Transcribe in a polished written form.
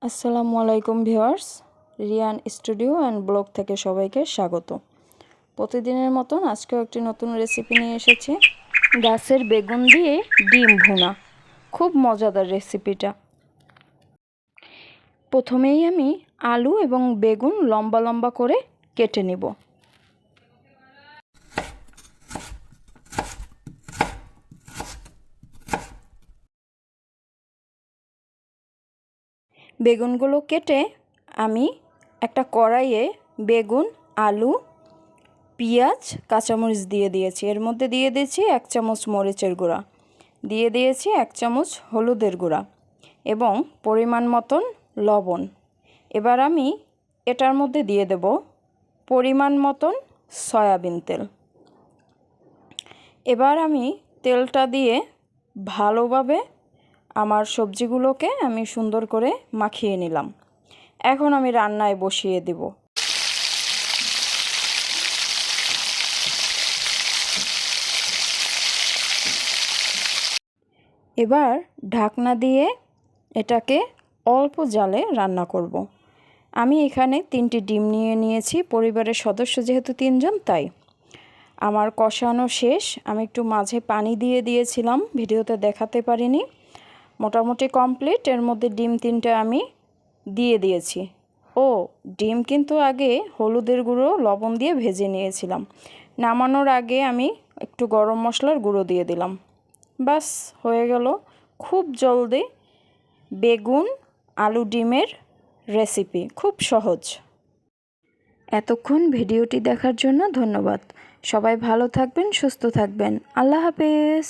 আসসালামু আলাইকুম viewers, Riyan studio and blog থেকে সবাইকে স্বাগত। প্রতিদিনের মতন আজকেও একটি নতুন রেসিপি নিয়ে এসেছি। গাছের বেগুন দিয়ে ডিম ভুনা, খুব মজাদার রেসিপিটা। প্রথমেই আমি আলু এবং বেগুন লম্বা লম্বা করে কেটে নেব। বেগুনগুলো কেটে আমি একটা কড়াইয়ে বেগুন, আলু, পেঁয়াজ, কাঁচামরিচ দিয়ে দিয়েছি। এর মধ্যে দিয়ে দিয়েছি 1 চামচ মরিচের গুঁড়া, দিয়ে দিয়েছি 1 চামচ হলুদের গুঁড়া এবং পরিমাণ মতন লবণ। এবার আমি এটার মধ্যে দিয়ে দেব পরিমাণ মতন সয়াবিন তেল। এবার আমি তেলটা দিয়ে ভালোভাবে আমার সবজিগুলোকে আমি সুন্দর করে মাখিয়ে নিলাম। এখন আমি রান্নায় বসিয়ে দেব। এবার ঢাকনা দিয়ে এটাকে অল্প জালে রান্না করব। আমি এখানে 3টি ডিম নিয়ে নিয়েছি, পরিবারের সদস্য যেহেতু 3 জন তাই। আমার কষানো শেষ। আমি একটু মাঝে পানি দিয়ে দিয়েছিলাম, ভিডিওতে দেখাতে পারিনি। মোটামুটি কমপ্লিট। এর মধ্যে ডিম 3টা আমি দিয়ে দিয়েছি। ডিম কিন্তু আগে হলুদের গুঁড়ো, লবণ দিয়ে ভেজে নিয়েছিলাম। নামানোর আগে আমি একটু গরম মশলার গুঁড়ো দিয়ে দিলাম। বাস হয়ে গেল খুব জলদি বেগুন আলু ডিমের রেসিপি, খুব সহজ। এতক্ষণ ভিডিওটি দেখার জন্য ধন্যবাদ। সবাই ভালো থাকবেন, সুস্থ থাকবেন। আল্লাহ হাফেজ।